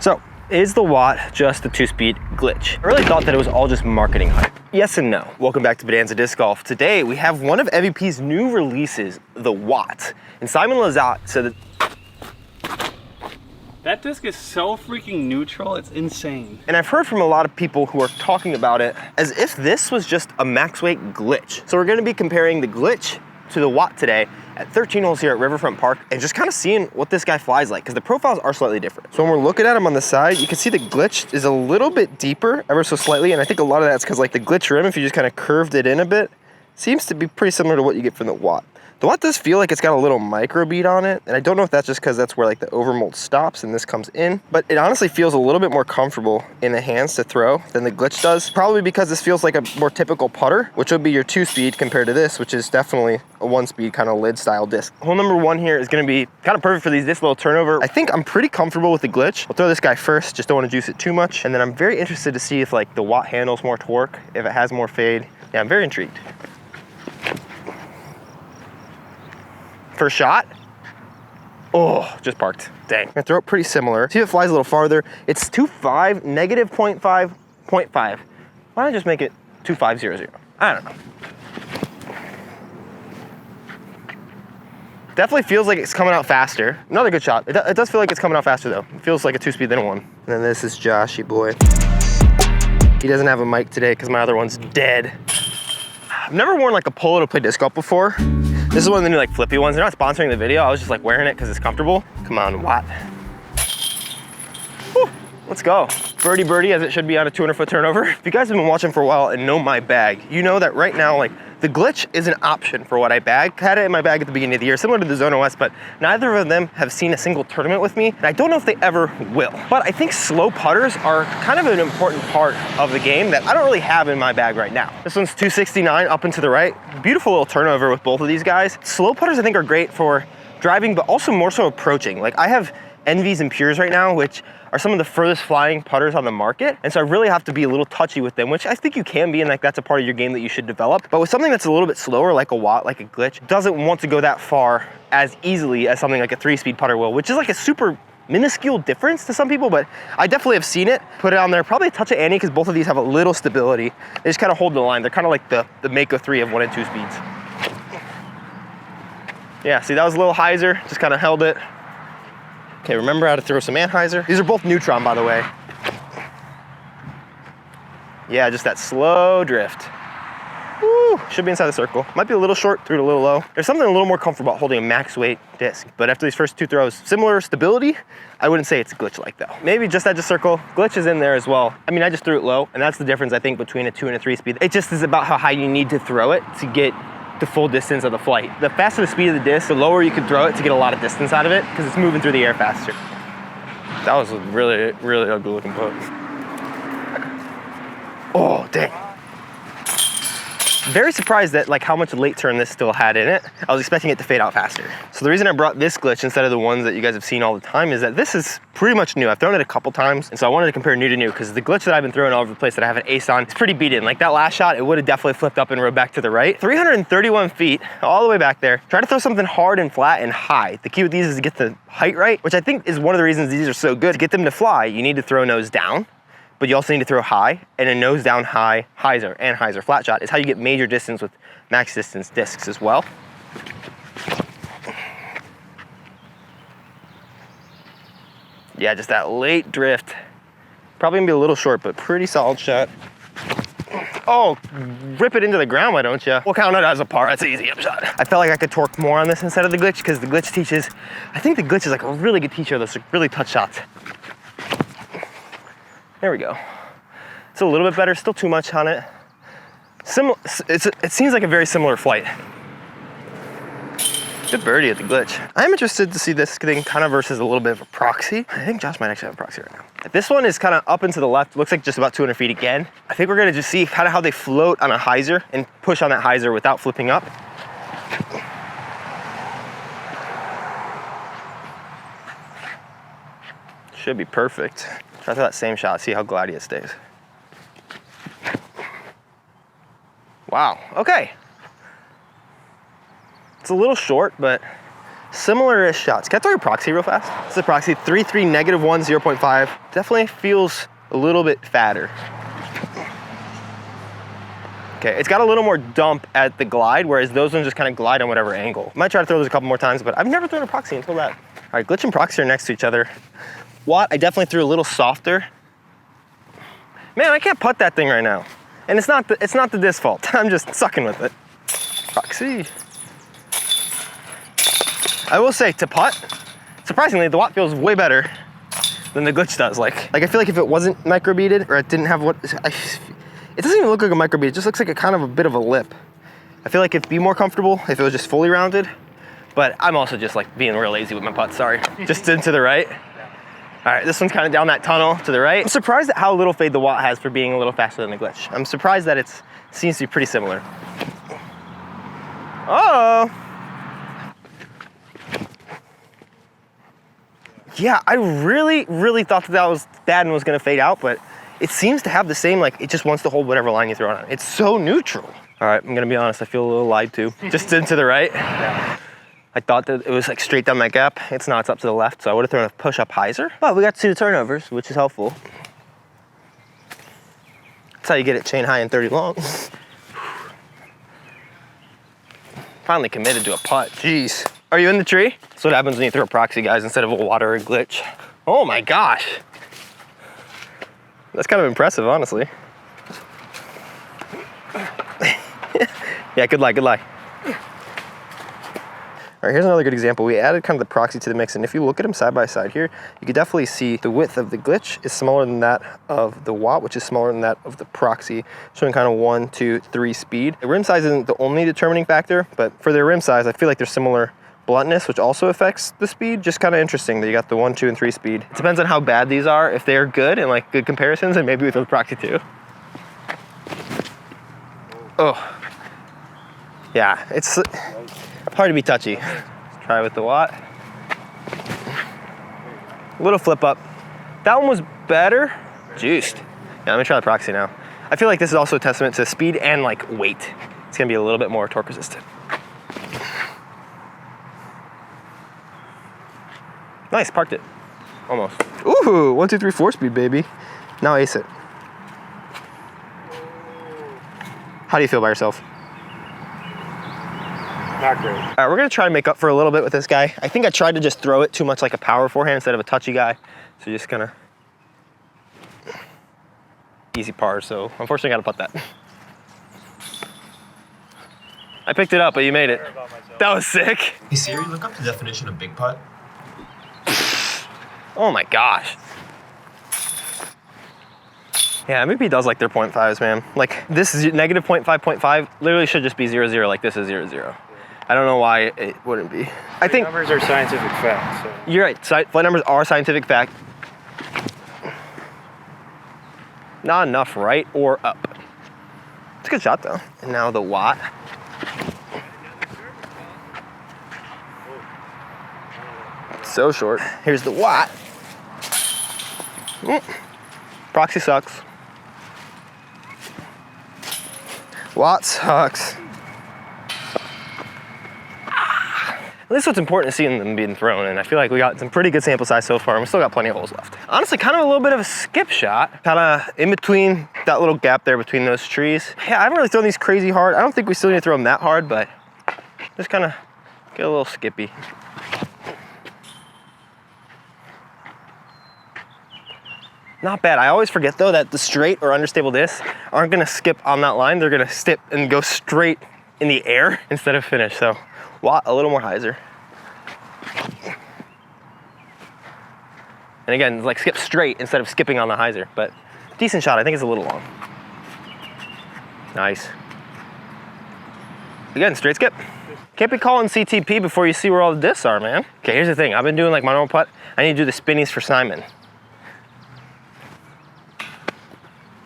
So, is the watt just a 2-speed glitch? I really thought that it was all just marketing hype. Yes and no. Welcome back to Bonanza Disc Golf. Today, we have one of MVP's new releases, the Watt. And Simon Lizotte said that disc is so freaking neutral, it's insane. And I've heard from a lot of people who are talking about it as if this was just a max weight glitch. So we're gonna be comparing the glitch to the Watt today at 13 holes here at Riverfront Park and just kind of seeing what this guy flies like, because the profiles are slightly different. So when we're looking at him on the side, you can see the glitch is a little bit deeper, ever so slightly, and I think a lot of that's because like the glitch rim, if you just kind of curved it in a bit, seems to be pretty similar to what you get from the Watt. The Watt does feel like it's got a little micro bead on it, and I don't know if that's just because that's where like the overmold stops and this comes in, but it honestly feels a little bit more comfortable in the hands to throw than the glitch does. Probably because this feels like a more typical putter, which would be your 2-speed compared to this, which is definitely a 1-speed kind of lid style disc. Hole number 1 here is gonna be kind of perfect for this little turnover. I think I'm pretty comfortable with the glitch. I'll throw this guy first, just don't want to juice it too much, and then I'm very interested to see if like the Watt handles more torque, if it has more fade. Yeah, I'm very intrigued. First shot. Oh, just parked. Dang. I'm gonna throw it pretty similar. See if it flies a little farther. It's 2.5, negative 0.5, 0.5. Why don't I just make it 2.500? I don't know. Definitely feels like it's coming out faster. Another good shot. It does feel like it's coming out faster though. It feels like a 2-speed than a 1. And then this is Joshy boy. He doesn't have a mic today because my other one's dead. I've never worn like a polo to play disc golf before. This is one of the new like flippy ones. They're not sponsoring the video. I was just like wearing it because it's comfortable. Come on, Watt. Whew, let's go. Birdie birdie as it should be on a 200-foot turnover. If you guys have been watching for a while and know my bag, you know that right now like the glitch is an option for what I bag. I had it in my bag at the beginning of the year, similar to the Zone OS, but neither of them have seen a single tournament with me, and I don't know if they ever will. But I think slow putters are kind of an important part of the game that I don't really have in my bag right now. This one's 269 up and to the right. Beautiful little turnover with both of these guys. Slow putters I think are great for driving, but also more so approaching. Like I have Envies and Pures right now, which are some of the furthest flying putters on the market. And so I really have to be a little touchy with them, which I think you can be, and like that's a part of your game that you should develop. But with something that's a little bit slower, like a Watt, like a glitch, doesn't want to go that far as easily as something like a 3-speed putter will, which is like a super minuscule difference to some people, but I definitely have seen it. Put it on there, probably a touch of Annie, because both of these have a little stability. They just kind of hold the line. They're kind of like the Mako 3 of 1 and 2 speeds. Yeah, see, that was a little hyzer, just kind of held it. Okay, remember how to throw some anhyzer. These are both neutron, by the way. Yeah, just that slow drift. Woo, should be inside the circle. Might be a little short, threw it a little low. There's something a little more comfortable about holding a max weight disc, but after these first 2 throws, similar stability, I wouldn't say it's a glitch-like though. Maybe just edge of circle, glitch is in there as well. I mean, I just threw it low, and that's the difference I think between a 2 and a 3 speed. It just is about how high you need to throw it to get the full distance of the flight. The faster the speed of the disc, the lower you can throw it to get a lot of distance out of it because it's moving through the air faster. That was a really, really ugly looking putt. Oh, dang. Very surprised at like how much late turn this still had in it. I was expecting it to fade out faster. So the reason I brought this glitch instead of the ones that you guys have seen all the time is that this is pretty much new. I've thrown it a couple times, and so I wanted to compare new to new because the glitch that I've been throwing all over the place that I have an ace on, it's pretty beat in. Like that last shot, it would have definitely flipped up and rode back to the right. 331 feet, all the way back there. Try to throw something hard and flat and high. The key with these is to get the height right, which I think is one of the reasons these are so good. To get them to fly, you need to throw nose down, but you also need to throw high, and a nose down high hyzer and hyzer flat shot is how you get major distance with max distance discs as well. Yeah, just that late drift. Probably gonna be a little short, but pretty solid shot. Oh, rip it into the ground, why don't you? We'll count it as a par, that's an easy up shot. I felt like I could torque more on this instead of the glitch, because the glitch teaches, I think the glitch is like a really good teacher of those really touch shots. There we go. It's a little bit better, still too much on it. It seems like a very similar flight. Good birdie at the glitch. I'm interested to see this thing kind of versus a little bit of a proxy. I think Josh might actually have a proxy right now. This one is kind of up and to the left, looks like just about 200 feet again. I think we're gonna just see kind of how they float on a hyzer and push on that hyzer without flipping up. Should be perfect. Try that same shot, see how glidey it stays. Wow, okay. It's a little short, but Similar-ish shots. Can I throw your proxy real fast? This is a proxy, 3.3, -1, 0.5. Definitely feels a little bit fatter. Okay, it's got a little more dump at the glide, whereas those ones just kind of glide on whatever angle. Might try to throw those a couple more times, but I've never thrown a proxy until that. All right, glitch and proxy are next to each other. Watt, I definitely threw a little softer. Man, I can't putt that thing right now. And it's not the disc fault. I'm just sucking with it. Proxy. I will say, to putt, surprisingly, the Watt feels way better than the glitch does. Like I feel like if it wasn't microbeaded, or it didn't have what, it doesn't even look like a microbead, it just looks like a kind of a bit of a lip. I feel like it'd be more comfortable if it was just fully rounded, but I'm also just like being real lazy with my putts, sorry. Just into the right. All right, this one's kind of down that tunnel to the right. I'm surprised at how little fade the Watt has for being a little faster than the glitch. I'm surprised that it seems to be pretty similar. Oh. Yeah, I really thought that was bad and was gonna fade out, but it seems to have the same, like it just wants to hold whatever line you throw it on. It's so neutral. All right, I'm gonna be honest, I feel a little lied to. Just into the right. Yeah. I thought that it was like straight down that gap. It's not, it's up to the left, so I would have thrown a push-up hyzer. But we got to see the turnovers, which is helpful. That's how you get it chain high and 30 long. Finally committed to a putt, jeez. Are you in the tree? That's what happens when you throw a proxy, guys, instead of a water or glitch. Oh my gosh. That's kind of impressive, honestly. Yeah, good lie, good lie. All right, here's another good example. We added kind of the proxy to the mix, and if you look at them side by side here, you can definitely see the width of the glitch is smaller than that of the Watt, which is smaller than that of the proxy, showing kind of 1, 2, 3 speed. The rim size isn't the only determining factor, but for their rim size, I feel like there's similar bluntness, which also affects the speed. Just kind of interesting that you got the 1, 2, and 3 speed. It depends on how bad these are. If they're good and like good comparisons, and maybe with the proxy too. Oh. Yeah, it's hard to be touchy. Let's try with the Watt. A little flip up. That one was better. Juiced. Yeah, let me try the proxy now. I feel like this is also a testament to speed and like weight. It's gonna be a little bit more torque resistant. Nice, parked it. Almost. Ooh, 1, 2, 3, 4 speed, baby. Now ace it. How do you feel about yourself? Not great. All right, we're gonna try to make up for a little bit with this guy. I think I tried to just throw it too much like a power forehand instead of a touchy guy. So just gonna easy par, so unfortunately I gotta putt that. I picked it up, but you made it. That was sick. Hey Siri, look up the definition of big putt. Oh my gosh. Yeah, MVP does like their 0.5s, man. Like this is negative 0.5, 0.5, literally should just be 0, 0, like this is 0, 0. I don't know why it wouldn't be. I think numbers are scientific fact. So. You're right, flight numbers are scientific fact. Not enough right or up. It's a good shot though. And now the Watt. So short. Here's the Watt. Proxy sucks. Watt sucks. At least what's important is seeing them being thrown, and I feel like we got some pretty good sample size so far, and we still got plenty of holes left. Honestly, kind of a little bit of a skip shot, kind of in between that little gap there between those trees. Yeah, I haven't really thrown these crazy hard. I don't think we still need to throw them that hard, but just kind of get a little skippy. Not bad. I always forget though that the straight or understable discs aren't gonna skip on that line. They're gonna skip and go straight in the air instead of finish. So Watt, a little more hyzer. And again, like skip straight instead of skipping on the hyzer, but decent shot. I think it's a little long. Nice. Again, straight skip. Can't be calling CTP before you see where all the discs are, man. Okay, here's the thing. I've been doing like my normal putt. I need to do the spinnies for Simon.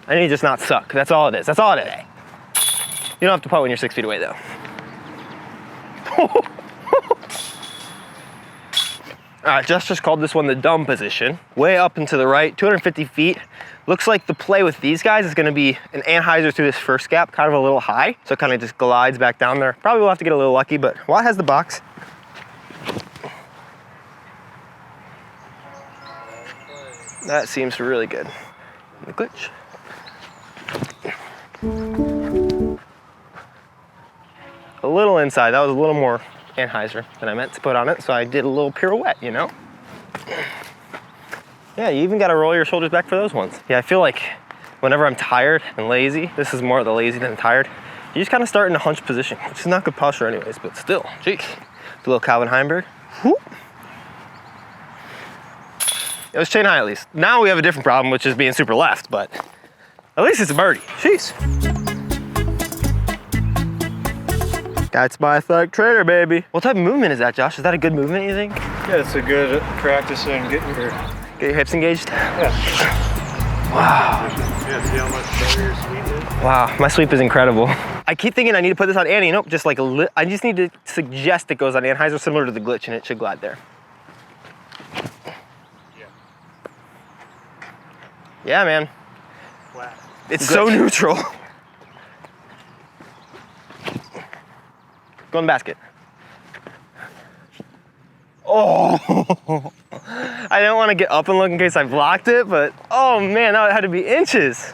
I need to just not suck. That's all it is. That's all it is. You don't have to putt when you're 6 feet away though. All right, Jess just called this one the dumb position. Way up and to the right, 250 feet. Looks like the play with these guys is gonna be an anhyzer through this first gap, kind of a little high. So it kind of just glides back down there. Probably will have to get a little lucky, but Watt has the box. That seems really good. The glitch. A little inside. That was a little more Anheuser than I meant to put on it, so I did a little pirouette, you know? Yeah, you even gotta roll your shoulders back for those ones. Yeah, I feel like whenever I'm tired and lazy, this is more the lazy than tired, you just kind of start in a hunch position, which is not good posture anyways, but still, jeez. Do a little Calvin Heimberg. Whoop. It was chain high at least. Now we have a different problem, which is being super left, but at least it's a birdie. Jeez. That's my athletic trainer, baby. What type of movement is that, Josh? Is that a good movement, you think? Yeah, it's a good practice in getting your hips engaged? Yeah. Wow. Yeah, see how much better your sweep is? Wow, my sweep is incredible. I keep thinking I need to put this on Annie. Nope, just like I just need to suggest it goes on Anheuser similar to the glitch and it should glide there. Yeah, man. Flat. It's so neutral. Go in the basket. Oh, I didn't want to get up and look in case I blocked it, but oh man, now it had to be inches.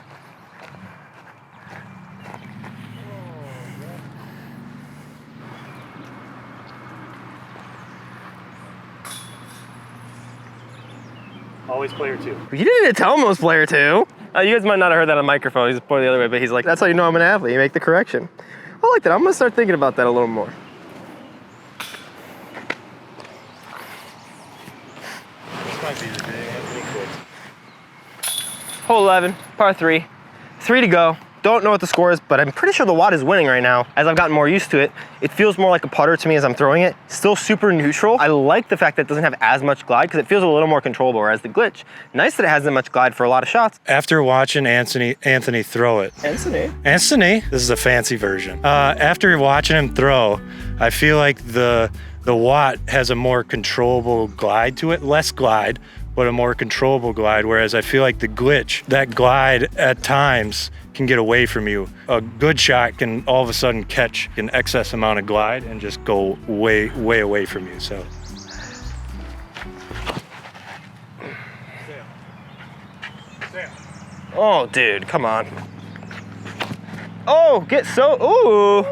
Always player 2. You didn't tell him it was player 2. You guys might not have heard that on microphone. He's pointing the other way, but he's like, that's how you know I'm an athlete. You make the correction. I like that. I'm gonna start thinking about that a little more. This might be the day. Hole 11, par 3. 3 to go. Don't know what the score is, but I'm pretty sure the wad is winning right now. As I've gotten more used to it, it feels more like a putter to me as I'm throwing it. Still super neutral. I like the fact that it doesn't have as much glide because it feels a little more controllable, whereas the glitch, nice that it hasn't much glide for a lot of shots. After watching Anthony throw it. Anthony? This is a fancy version. After watching him throw, I feel like the Watt has a more controllable glide to it, less glide, but a more controllable glide, whereas I feel like the glitch, that glide at times can get away from you. A good shot can all of a sudden catch an excess amount of glide and just go way, way away from you, so. Oh, dude, come on. Oh, ooh.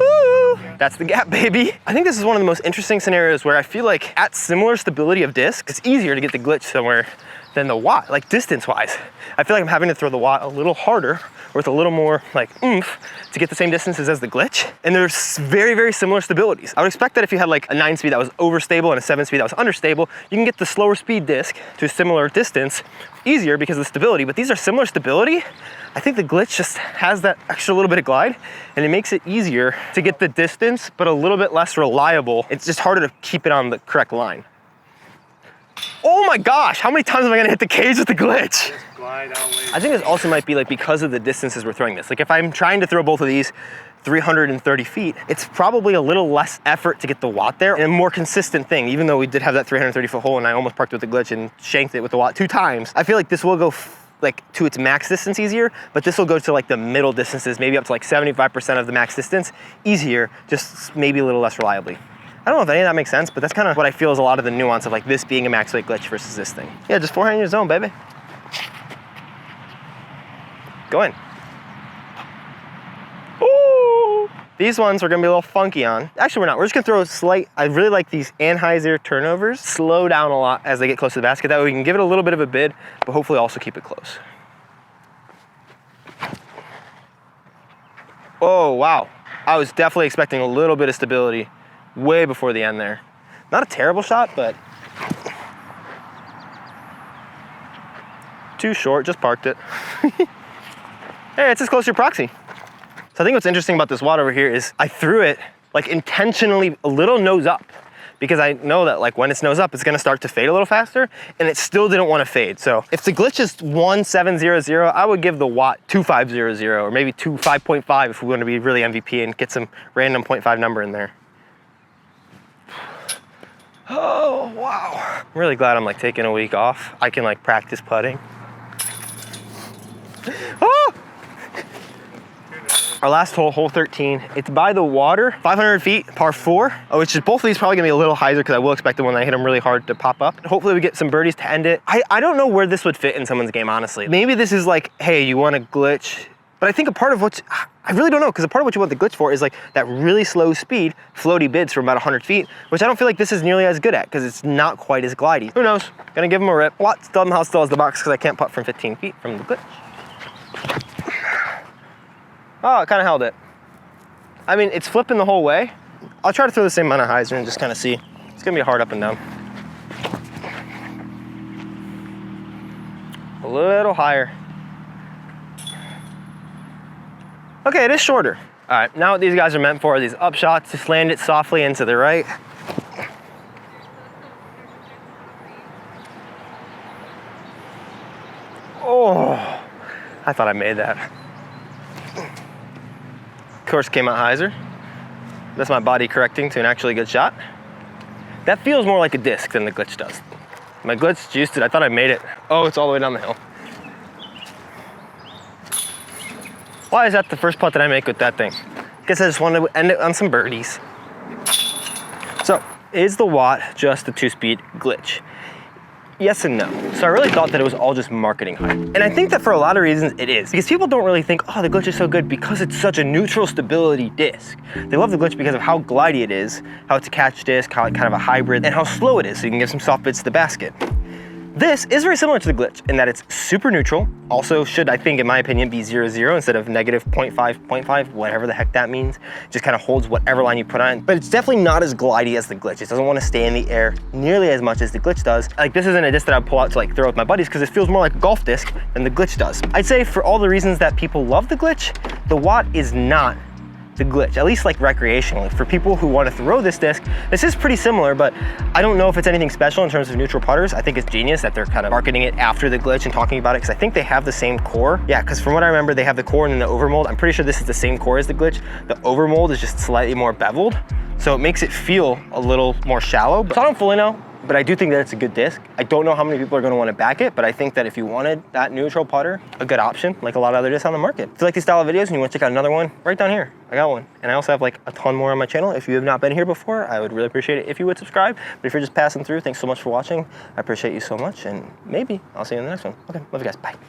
Ooh. That's the gap, baby. I think this is one of the most interesting scenarios where I feel like at similar stability of disc, it's easier to get the glitch somewhere than the Watt, like distance-wise. I feel like I'm having to throw the Watt a little harder with a little more like oomph to get the same distances as the glitch. And there's very, very similar stabilities. I would expect that if you had like a 9-speed that was overstable and a 7-speed that was understable, you can get the slower speed disc to a similar distance easier because of the stability, but these are similar stability. I think the glitch just has that extra little bit of glide and it makes it easier to get the distance, but a little bit less reliable. It's just harder to keep it on the correct line. Oh my gosh, how many times am I gonna hit the cage with the glitch? I think this also might be like because of the distances we're throwing this. Like if I'm trying to throw both of these 330 feet, it's probably a little less effort to get the Watt there and a more consistent thing. Even though we did have that 330 foot hole and I almost parked with the glitch and shanked it with the Watt 2 times, I feel like this will go like to its max distance easier, but this will go to like the middle distances, maybe up to like 75% of the max distance easier, just maybe a little less reliably. I don't know if any of that makes sense, but that's kind of what I feel is a lot of the nuance of like this being a max weight glitch versus this thing. Yeah, just forehand in your zone, baby. Go in. Ooh! These ones we're gonna be a little funky on. Actually, we're not. We're just gonna throw a slight, I really like these Anheuser turnovers. Slow down a lot as they get close to the basket. That way we can give it a little bit of a bid, but hopefully also keep it close. Oh, wow. I was definitely expecting a little bit of stability way before the end there. Not a terrible shot, but too short, just parked it. Hey, it's as close to your proxy. So I think what's interesting about this Watt over here is I threw it like intentionally a little nose up because I know that like when it's nose up, it's gonna start to fade a little faster and it still didn't want to fade. So if the glitch is 1700, I would give the Watt 2500 or maybe 5.5 if we want to be really MVP and get some random 0.5 number in there. Oh, wow. I'm really glad I'm like taking a week off. I can like practice putting. Oh! Our last hole, hole 13. It's by the water, 500 feet, par 4. Oh, which is both of these probably gonna be a little hyzer because I will expect the one that I hit them really hard to pop up. Hopefully we get some birdies to end it. I don't know where this would fit in someone's game, honestly. Maybe this is like, hey, you want a glitch? But I think a part of what, I really don't know, because a part of what you want the glitch for is like that really slow speed, floaty bids from about 100 feet, which I don't feel like this is nearly as good at because it's not quite as glidey. Who knows? Gonna give him a rip. Watt somehow still has the box because I can't putt from 15 feet from the glitch. Oh, it kind of held it. I mean, it's flipping the whole way. I'll try to throw the same amount of hyzer and just kind of see. It's gonna be hard up and down. A little higher. Okay, it is shorter. All right, now what these guys are meant for are these up shots. Just land it softly into the right. Oh, I thought I made that. Course came out hyzer. That's my body correcting to an actually good shot. That feels more like a disc than the glitch does. My glitch juiced it. I thought I made it. Oh, it's all the way down the hill. Why is that the first putt that I make with that thing? Guess I just wanted to end it on some birdies. So, is the Watt just a 2-speed glitch? Yes and no. So I really thought that it was all just marketing hype. And I think that for a lot of reasons it is. Because people don't really think, oh, the glitch is so good because it's such a neutral stability disc. They love the glitch because of how glidey it is, how it's a catch disc, how it's kind of a hybrid, and how slow it is, so you can give some soft bids to the basket. This is very similar to the glitch in that it's super neutral. Also should, I think, in my opinion, be 0-0 instead of negative 0.5, 0.5, whatever the heck that means. Just kind of holds whatever line you put on it. But it's definitely not as glidey as the glitch. It doesn't want to stay in the air nearly as much as the glitch does. Like, this isn't a disc that I'd pull out to like throw with my buddies because it feels more like a golf disc than the glitch does. I'd say for all the reasons that people love the glitch, the Watt is not the glitch, at least like recreationally. For people who want to throw this disc, this is pretty similar, but I don't know if it's anything special in terms of neutral putters. I think it's genius that they're kind of marketing it after the glitch and talking about it because I think they have the same core. Yeah, because from what I remember, they have the core and then the overmold. I'm pretty sure this is the same core as the glitch. The overmold is just slightly more beveled, so it makes it feel a little more shallow. So I don't fully know, but I do think that it's a good disc. I don't know how many people are going to want to back it, but I think that if you wanted that neutral putter, a good option, like a lot of other discs on the market. If you like these style of videos and you want to check out another one, right down here, I got one. And I also have like a ton more on my channel. If you have not been here before, I would really appreciate it if you would subscribe. But if you're just passing through, thanks so much for watching. I appreciate you so much, and maybe I'll see you in the next one. Okay, love you guys, bye.